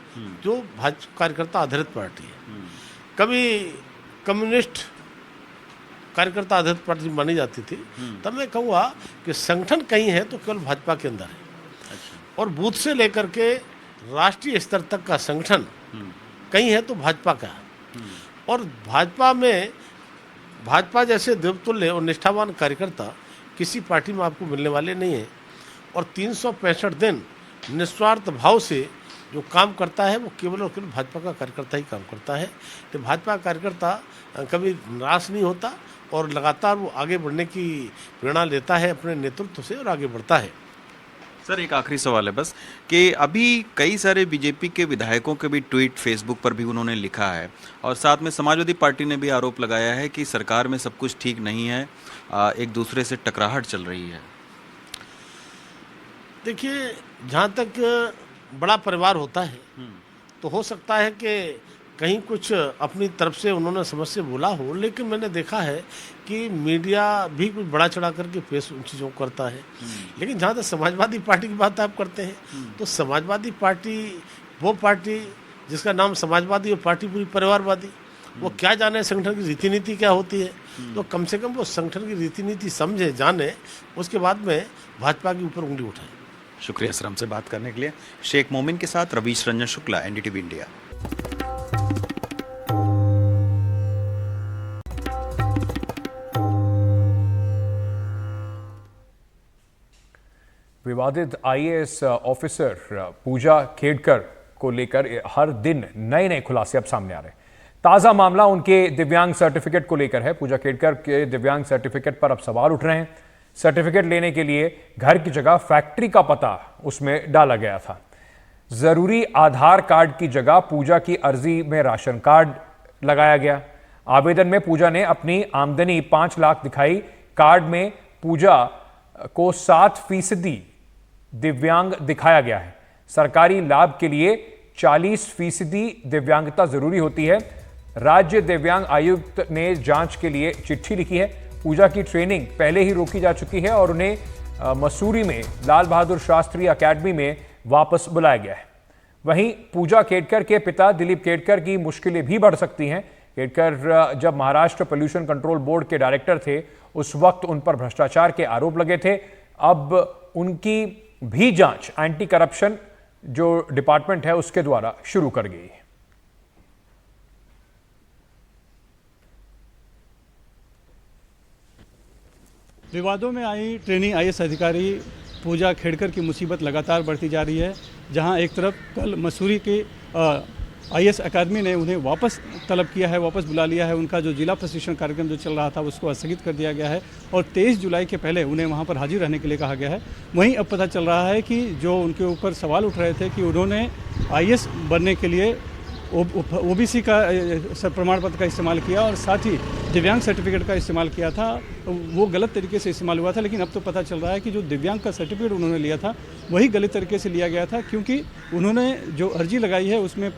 जो भाजपा कार्यकर्ता आधारित पार्टी है। कभी कम्युनिस्ट कार्यकर्ता आधारित पार्टी मानी जाती थी, तब मैं कहूँगा कि संगठन कहीं है तो केवल भाजपा के अंदर है, और बूथ से लेकर के राष्ट्रीय स्तर तक का संगठन कहीं है तो भाजपा का है। और भाजपा में भाजपा जैसे देवतुल्य और निष्ठावान कार्यकर्ता किसी पार्टी में आपको मिलने वाले नहीं है, और 365 दिन निस्वार्थ भाव से जो काम करता है वो केवल और केवल भाजपा का कार्यकर्ता ही काम करता है। तो भाजपा कार्यकर्ता कभी निराश नहीं होता और लगातार वो आगे बढ़ने की प्रेरणा लेता है अपने नेतृत्व से और आगे बढ़ता है। सर एक आखिरी सवाल है बस कि अभी कई सारे बीजेपी के विधायकों के भी ट्वीट फेसबुक पर भी उन्होंने लिखा है, और साथ में समाजवादी पार्टी ने भी आरोप लगाया है कि सरकार में सब कुछ ठीक नहीं है, एक दूसरे से टकराहट चल रही है। देखिए, जहाँ तक बड़ा परिवार होता है तो हो सकता है कि कहीं कुछ अपनी तरफ से उन्होंने समझ से बोला हो, लेकिन मैंने देखा है कि मीडिया भी कुछ बड़ा चढ़ा करके पेश उन चीज़ों को करता है। लेकिन जहाँ तक समाजवादी पार्टी की बात आप करते हैं तो समाजवादी पार्टी वो पार्टी जिसका नाम समाजवादी और पार्टी पूरी परिवारवादी, वो क्या जाने संगठन की रीति नीति क्या होती है, तो कम से कम वो संगठन की रीति नीति समझे जाने, उसके बाद में भाजपा के ऊपर उंगली उठाए। शुक्रिया सर हमसे बात करने के लिए। शेख मोमिन के साथ रवीश रंजन शुक्ला, एनडीटीवी इंडिया। विवादित आईएएस ऑफिसर पूजा खेड़कर को लेकर हर दिन नए नए खुलासे अब सामने आ रहे हैं। ताजा मामला उनके दिव्यांग सर्टिफिकेट को लेकर है। पूजा खेड़कर के दिव्यांग सर्टिफिकेट पर अब सवाल उठ रहे हैं। सर्टिफिकेट लेने के लिए घर की जगह फैक्ट्री का पता उसमें डाला गया था। जरूरी आधार कार्ड की जगह पूजा की अर्जी में राशन कार्ड लगाया गया। आवेदन में पूजा ने अपनी आमदनी 5 लाख दिखाई। कार्ड में पूजा को 7% दिव्यांग दिखाया गया है। सरकारी लाभ के लिए 40% दिव्यांगता जरूरी होती है। राज्य दिव्यांग आयुक्त ने जांच के लिए चिट्ठी लिखी है। पूजा की ट्रेनिंग पहले ही रोकी जा चुकी है और उन्हें मसूरी में लाल बहादुर शास्त्री अकेडमी में वापस बुलाया गया है। वहीं पूजा खेड़कर के पिता दिलीप खेड़कर की मुश्किलें भी बढ़ सकती हैं। खेड़कर जब महाराष्ट्र पोल्यूशन कंट्रोल बोर्ड के डायरेक्टर थे उस वक्त उन पर भ्रष्टाचार के आरोप लगे थे। अब उनकी भी जांच एंटी करप्शन जो डिपार्टमेंट है उसके द्वारा शुरू कर गई है। विवादों में आई ट्रेनिंग आईएएस अधिकारी पूजा खेड़कर की मुसीबत लगातार बढ़ती जा रही है। जहां एक तरफ कल मसूरी के आईएएस अकादमी ने उन्हें वापस तलब किया है, वापस बुला लिया है। उनका जो जिला प्रशिक्षण कार्यक्रम जो चल रहा था उसको स्थगित कर दिया गया है और 23 जुलाई के पहले उन्हें वहां पर हाजिर रहने के लिए कहा गया है। वहीं अब पता चल रहा है कि जो उनके ऊपर सवाल उठ रहे थे कि उन्होंने आईएएस बनने के लिए ओबीसी का प्रमाण पत्र का इस्तेमाल किया और साथ ही दिव्यांग सर्टिफिकेट का इस्तेमाल किया था, वो गलत तरीके से इस्तेमाल हुआ था। लेकिन अब तो पता चल रहा है कि जो दिव्यांग का सर्टिफिकेट उन्होंने लिया था वही गलत तरीके से लिया गया था, क्योंकि उन्होंने जो अर्जी लगाई है उसमें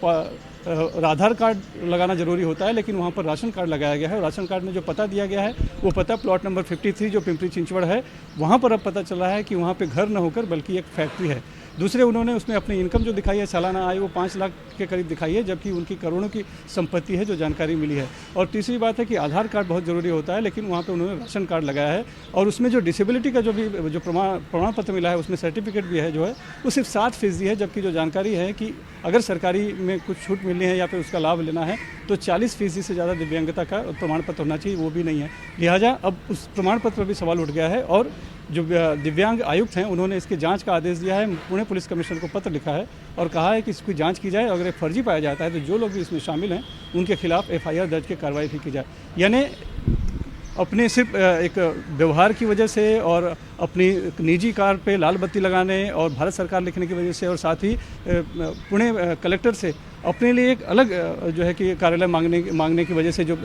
आधार कार्ड लगाना जरूरी होता है, लेकिन वहाँ पर राशन कार्ड लगाया गया है। और राशन कार्ड में जो पता दिया गया है वो पता प्लॉट नंबर 53 जो पिंपरी चिंचवड़ है, वहाँ पर अब पता चल रहा है कि वहाँ पर घर न होकर बल्कि एक फैक्ट्री है। दूसरे उन्होंने उसमें अपनी इनकम जो दिखाई है सालाना आय वो 5 लाख के करीब दिखाई है, जबकि उनकी करोड़ों की संपत्ति है जो जानकारी मिली है। और तीसरी बात है कि आधार कार्ड बहुत ज़रूरी होता है, लेकिन वहाँ पर उन्होंने राशन कार्ड लगाया है और उसमें जो डिसेबिलिटी का जो प्रमाण पत्र मिला है उसमें सर्टिफिकेट भी है जो है वो सिर्फ 7% है, जबकि जो जानकारी है कि अगर सरकारी में कुछ छूट मिलनी है या फिर उसका लाभ लेना है तो 40% से ज़्यादा दिव्यांगता का प्रमाण पत्र होना चाहिए, वो भी नहीं है। लिहाजा अब उस प्रमाण पत्र पर भी सवाल उठ गया है और जो दिव्यांग आयुक्त हैं उन्होंने इसकी जांच का आदेश दिया है। पुणे पुलिस कमिश्नर को पत्र लिखा है और कहा है कि इसकी जांच की जाए, अगर ये फर्जी पाया जाता है तो जो लोग भी इसमें शामिल हैं उनके खिलाफ FIR दर्ज की कार्रवाई भी की जाए। यानी अपने सिर्फ एक व्यवहार की वजह से और अपनी निजी कार पे लाल बत्ती लगाने और भारत सरकार लिखने की वजह से और साथ ही पुणे कलेक्टर से अपने लिए एक अलग जो है कि कार्यालय मांगने की वजह से जो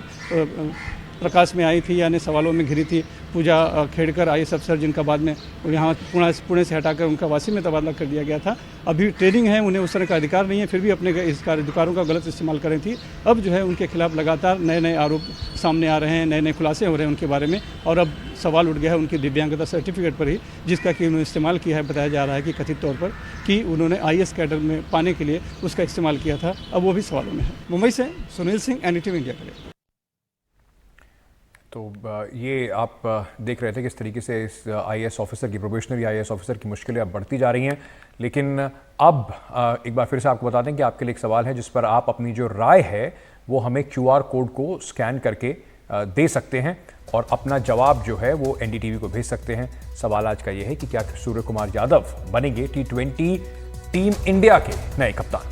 प्रकाश में आई थी, यानी सवालों में घिरी थी पूजा खेड़कर IAS अफसर, जिनका बाद में यहाँ पुणे से हटाकर उनका वासी में तबादला कर दिया गया था। अभी ट्रेनिंग है, उन्हें उस तरह का अधिकार नहीं है, फिर भी अपने इस अधिकारों का गलत इस्तेमाल कर रही थी। अब जो है उनके खिलाफ लगातार नए नए आरोप सामने आ रहे हैं, नए नए खुलासे हो रहे हैं उनके बारे में और अब सवाल उठ गया है उनकी दिव्यांगता सर्टिफिकेट पर ही, जिसका कि उन्होंने इस्तेमाल किया है। बताया जा रहा है कि कथित तौर पर कि उन्होंने IAS कैडर में पाने के लिए उसका इस्तेमाल किया था, अब वो भी सवालों में है। मुंबई से सुनील सिंह, NDTV इंडिया के लिए। तो ये आप देख रहे थे किस तरीके से इस IAS ऑफिसर की, प्रोबेशनरी IAS ऑफिसर की मुश्किलें अब बढ़ती जा रही हैं। लेकिन अब एक बार फिर से आपको बता दें कि आपके लिए एक सवाल है जिस पर आप अपनी जो राय है वो हमें QR कोड को स्कैन करके दे सकते हैं और अपना जवाब जो है वो NDTV को भेज सकते हैं। सवाल आज का ये है कि क्या सूर्य कुमार यादव बनेंगे T20 टीम इंडिया के नए कप्तान।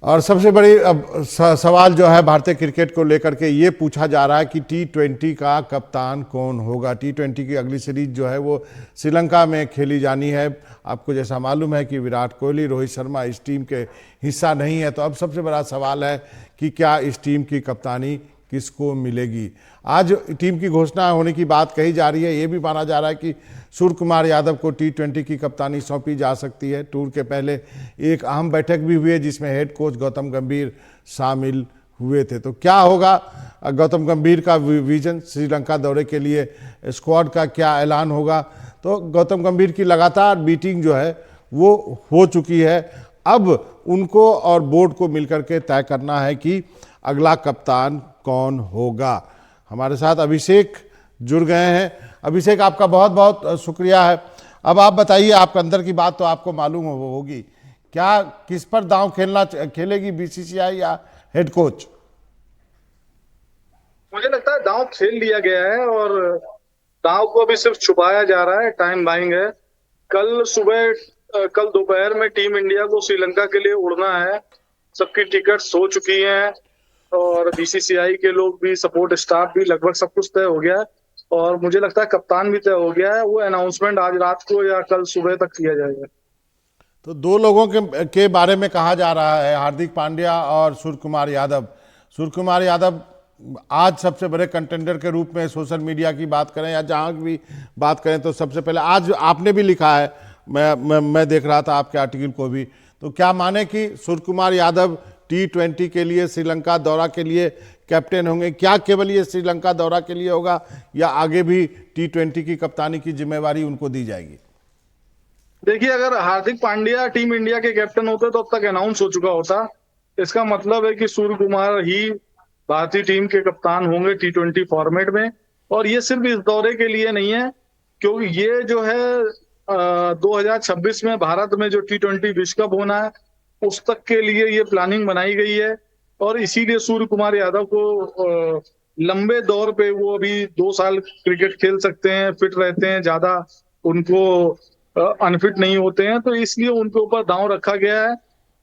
और सबसे बड़ी अब सवाल जो है भारतीय क्रिकेट को लेकर के ये पूछा जा रहा है कि T20 का कप्तान कौन होगा। T20 की अगली सीरीज जो है वो श्रीलंका में खेली जानी है। आपको जैसा मालूम है कि विराट कोहली, रोहित शर्मा इस टीम के हिस्सा नहीं है, तो अब सबसे बड़ा सवाल है कि क्या इस टीम की कप्तानी किसको मिलेगी। आज टीम की घोषणा होने की बात कही जा रही है। ये भी माना जा रहा है कि सूर्य कुमार यादव को T20 की कप्तानी सौंपी जा सकती है। टूर के पहले एक अहम बैठक भी हुई है जिसमें हेड कोच गौतम गंभीर शामिल हुए थे। तो क्या होगा गौतम गंभीर का विजन, श्रीलंका दौरे के लिए स्क्वाड का क्या ऐलान होगा। तो गौतम गंभीर की लगातार मीटिंग जो है वो हो चुकी है। अब उनको और बोर्ड को मिलकर के तय करना है कि अगला कप्तान कौन होगा। हमारे साथ अभिषेक जुड़ गए हैं। अभिषेक, आपका बहुत बहुत शुक्रिया है। अब आप बताइए, आपके अंदर की बात तो आपको मालूम होगी, क्या किस पर दांव खेलेगी BCCI या हेड कोच? मुझे लगता है दांव खेल लिया गया है और दांव को अभी सिर्फ छुपाया जा रहा है, टाइम बाइंग है। कल दोपहर में टीम इंडिया को श्रीलंका के लिए उड़ना है। सबकी टिकट्स हो चुकी हैं और BCCI के लोग भी, सपोर्ट स्टाफ भी, लगभग सब कुछ तय हो गया है और मुझे लगता है कप्तान भी तय हो गया है। वो अनाउंसमेंट आज रात को या कल सुबह तक किया जाएगा। तो दो लोगों के बारे में कहा जा रहा है, हार्दिक पांड्या और सूर्य कुमार यादव। सूर्य कुमार यादव आज सबसे बड़े कंटेंडर के रूप में सोशल मीडिया की बात करें या जहां भी बात करें तो सबसे पहले आज आपने भी लिखा है, मैं देख रहा था आपके आर्टिकल को भी। तो क्या माने कि सूर्य कुमार यादव T20 के लिए, श्रीलंका दौरा के लिए कैप्टन होंगे? क्या केवल ये श्रीलंका दौरा के लिए होगा या आगे भी T20 की कप्तानी की जिम्मेवारी उनको दी जाएगी? देखिए, अगर हार्दिक पांड्या टीम इंडिया के कैप्टन होते तो अब तक अनाउंस हो चुका होता। इसका मतलब है कि सूर्य कुमार ही भारतीय टीम के कप्तान होंगे T20 फॉर्मेट में। और ये सिर्फ इस दौरे के लिए नहीं है, क्योंकि ये जो है 2026 में भारत में जो T20 विश्व कप होना है उस तक के लिए ये प्लानिंग बनाई गई है। और इसीलिए सूर्य कुमार यादव को लंबे दौर पे, वो अभी 2 साल क्रिकेट खेल सकते हैं, फिट रहते हैं, ज्यादा उनको अनफिट नहीं होते हैं, तो इसलिए उनके ऊपर दांव रखा गया है।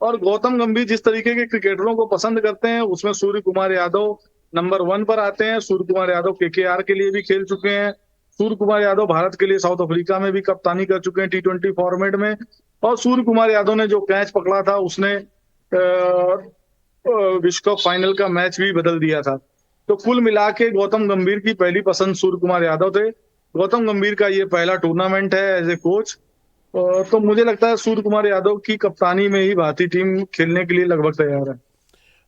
और गौतम गंभीर जिस तरीके के क्रिकेटरों को पसंद करते हैं उसमें सूर्य कुमार यादव नंबर 1 पर आते हैं। सूर्य कुमार यादव KKR के लिए भी खेल चुके हैं। सूर्य कुमार यादव भारत के लिए साउथ अफ्रीका में भी कप्तानी कर चुके हैं T20 फॉर्मेट में। और सूर्य कुमार यादव ने जो कैच पकड़ा था उसने विश्व कप फाइनल का मैच भी बदल दिया था। तो कुल मिला के गौतम गंभीर की पहली पसंद सूर्य कुमार यादव थे। गौतम गंभीर का ये पहला टूर्नामेंट है एज ए कोच, तो मुझे लगता है सूर्य कुमार यादव की कप्तानी में ही भारतीय टीम खेलने के लिए लगभग तैयार है।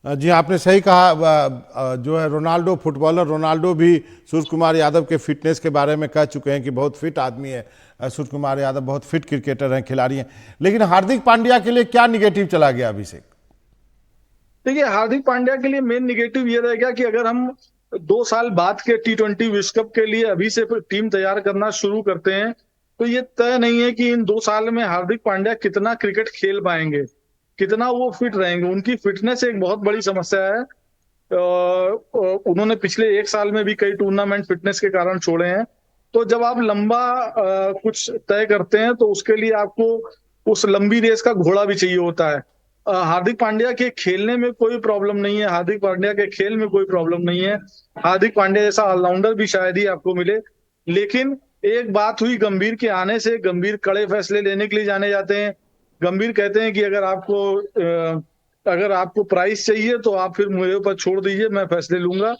जी आपने सही कहा, जो है रोनाल्डो, फुटबॉलर रोनाल्डो भी सूर्य कुमार यादव के फिटनेस के बारे में कह चुके हैं कि बहुत फिट आदमी है सूर्य कुमार यादव, बहुत फिट क्रिकेटर हैं, खिलाड़ी हैं। लेकिन हार्दिक पांड्या के लिए क्या निगेटिव चला गया अभिषेक? देखिए, हार्दिक पांड्या के लिए मेन निगेटिव ये रहेगा कि अगर हम 2 साल बाद के T20 विश्व कप के लिए अभी से टीम तैयार करना शुरू करते हैं, तो ये तय नहीं है कि इन 2 साल में हार्दिक पांड्या कितना क्रिकेट खेल पाएंगे, कितना वो फिट रहेंगे। उनकी फिटनेस एक बहुत बड़ी समस्या है। उन्होंने पिछले 1 साल में भी कई टूर्नामेंट फिटनेस के कारण छोड़े हैं। तो जब आप लंबा कुछ तय करते हैं तो उसके लिए आपको उस लंबी रेस का घोड़ा भी चाहिए होता है। हार्दिक पांड्या के खेलने में कोई प्रॉब्लम नहीं है, हार्दिक पांड्या के खेल में कोई प्रॉब्लम नहीं है। हार्दिक पांड्या जैसा ऑलराउंडर भी शायद ही आपको मिले। लेकिन एक बात हुई गंभीर के आने से, गंभीर कड़े फैसले लेने के लिए जाने जाते हैं। गंभीर कहते हैं कि अगर आपको प्राइस चाहिए तो आप फिर मेरे ऊपर छोड़ दीजिए, मैं फैसले लूंगा।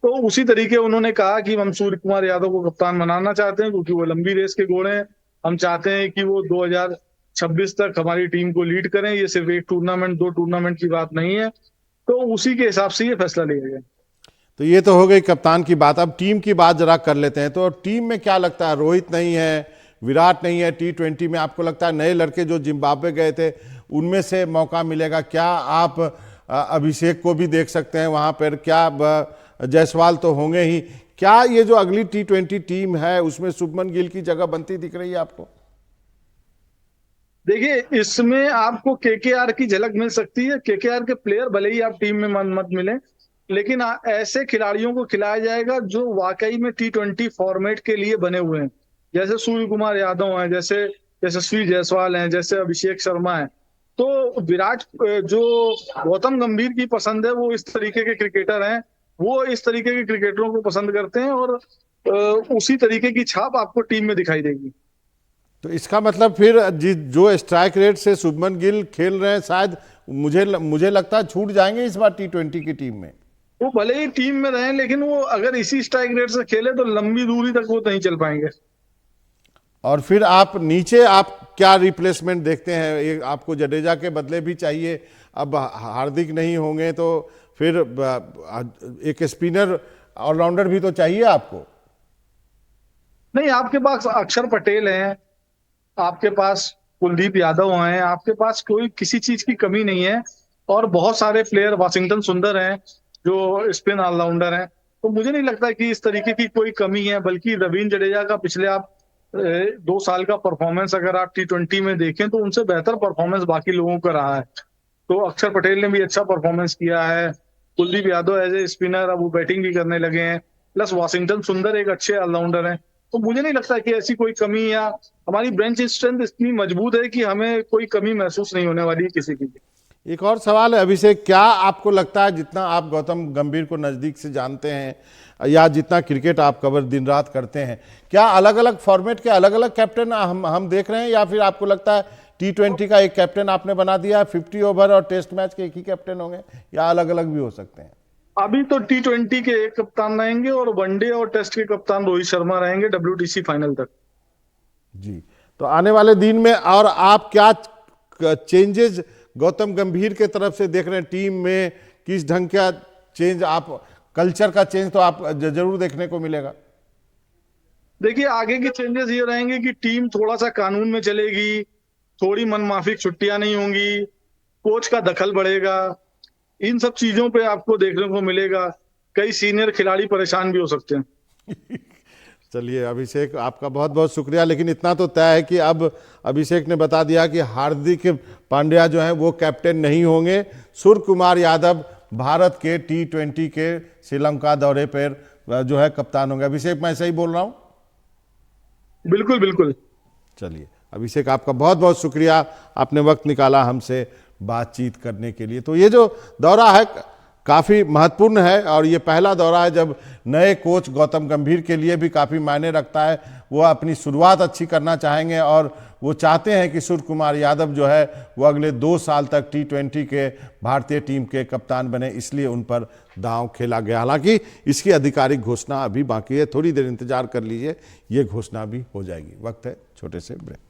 तो उसी तरीके उन्होंने कहा कि हम सूर्य कुमार यादव को कप्तान बनाना चाहते हैं क्योंकि वो लंबी रेस के घोड़े हैं। हम चाहते हैं कि वो 2026 तक हमारी टीम को लीड करें। ये सिर्फ 1 टूर्नामेंट 2 टूर्नामेंट की बात नहीं है। तो उसी के हिसाब से ये फैसला लिया गया। तो ये तो हो गई कप्तान की बात। अब टीम की बात जरा कर लेते हैं। तो टीम में क्या लगता है, रोहित नहीं है, विराट नहीं है T20 में, आपको लगता है नए लड़के जो जिम्बाब्वे गए थे उनमें से मौका मिलेगा? क्या आप अभिषेक को भी देख सकते हैं वहां पर? क्या जायसवाल तो होंगे ही, क्या ये जो अगली T20 टीम है उसमें शुभमन गिल की जगह बनती दिख रही है आपको? देखिए, इसमें आपको KKR की झलक मिल सकती है। KKR के प्लेयर भले ही आप टीम में मत मिले, लेकिन ऐसे खिलाड़ियों को खिलाया जाएगा जो वाकई में T20 फॉर्मेट के लिए बने हुए हैं। जैसे सूर्य कुमार यादव हैं, जैसे यशस्वी जायसवाल हैं, जैसे अभिषेक शर्मा हैं। तो विराट, जो गौतम गंभीर की पसंद है, वो इस तरीके के क्रिकेटर हैं। वो इस तरीके के क्रिकेटरों को पसंद करते हैं और उसी तरीके की छाप आपको टीम में दिखाई देगी। तो इसका मतलब फिर जो स्ट्राइक रेट से शुभमन गिल खेल रहे हैं, शायद मुझे लगता है छूट जाएंगे इस बार T20 की टीम में। वो भले ही टीम में रहें, लेकिन वो अगर इसी स्ट्राइक रेट से खेले तो लंबी दूरी तक वो नहीं चल पाएंगे। और फिर आप नीचे क्या रिप्लेसमेंट देखते हैं? आपको जडेजा के बदले भी चाहिए, अब हार्दिक नहीं होंगे तो फिर एक स्पिनर ऑलराउंडर भी तो चाहिए आपको। नहीं, आपके पास अक्षर पटेल हैं, आपके पास कुलदीप यादव हैं, आपके पास कोई किसी चीज की कमी नहीं है। और बहुत सारे प्लेयर, वाशिंगटन सुंदर हैं जो स्पिन ऑलराउंडर हैं। तो मुझे नहीं लगता कि इस तरीके की कोई कमी है। बल्कि रवींद्र जडेजा का पिछले आप 2 साल का परफॉर्मेंस अगर आप T20 में देखें तो उनसे बेहतर परफॉर्मेंस बाकी लोगों का रहा है। तो अक्षर पटेल ने भी अच्छा परफॉर्मेंस किया है। Kuldeep Yadav as a spinner अब वो बैटिंग भी करने लगे हैं। प्लस वाशिंगटन सुंदर एक अच्छे ऑलराउंडर हैं। तो मुझे नहीं लगता कि ऐसी कोई कमी, या हमारी बेंच स्ट्रेंथ इतनी मजबूत है कि हमें कोई कमी महसूस नहीं होने वाली है किसी की। एक और सवाल है अभिषेक, क्या आपको लगता है, जितना आप गौतम गंभीर को नज़दीक से जानते हैं या जितना क्रिकेट आप कवर दिन रात करते हैं, क्या अलग अलग फॉर्मेट के अलग अलग कैप्टन हम देख रहे हैं, या फिर आपको लगता है T20 का एक कैप्टन आपने बना दिया, 50 ओवर और टेस्ट मैच के एक ही कैप्टन होंगे, या अलग अलग भी हो सकते हैं? अभी तो T20 के एक कप्तान रहेंगे और वनडे और टेस्ट के कप्तान रोहित शर्मा रहेंगे WTC फाइनल तक। जी, तो आने वाले दिन में और आप क्या चेंजेस गौतम गंभीर के तरफ से देख रहे हैं टीम में? किस ढंग का चेंज, आप कल्चर का चेंज तो आप जरूर देखने को मिलेगा। देखिए, आगे के चेंजेस ये रहेंगे कि टीम थोड़ा सा कानून में चलेगी, थोड़ी मनमाफिक छुट्टियां नहीं होंगी, कोच का दखल बढ़ेगा। इन सब चीजों पे आपको देखने को मिलेगा। कई सीनियर खिलाड़ी परेशान भी हो सकते हैं। चलिए अभिषेक, आपका बहुत बहुत शुक्रिया। लेकिन इतना तो तय है कि अब अभिषेक ने बता दिया कि हार्दिक पांड्या जो है वो कैप्टन नहीं होंगे। सूर्य कुमार यादव भारत के T20 के श्रीलंका दौरे पर जो है कप्तान होंगे। अभिषेक, मैं सही बोल रहा हूं? बिल्कुल बिल्कुल। चलिए अभिषेक, आपका बहुत बहुत शुक्रिया, आपने वक्त निकाला हमसे बातचीत करने के लिए। तो ये जो दौरा है काफ़ी महत्वपूर्ण है और ये पहला दौरा है जब नए कोच गौतम गंभीर के लिए भी काफ़ी मायने रखता है। वो अपनी शुरुआत अच्छी करना चाहेंगे और वो चाहते हैं कि सूर्य कुमार यादव जो है वो अगले 2 साल तक T20 के भारतीय टीम के कप्तान बने, इसलिए उन पर दांव खेला गया। हालांकि इसकी आधिकारिक घोषणा अभी बाकी है, थोड़ी देर इंतजार कर लीजिए, ये घोषणा भी हो जाएगी। वक्त है छोटे से ब्रेक।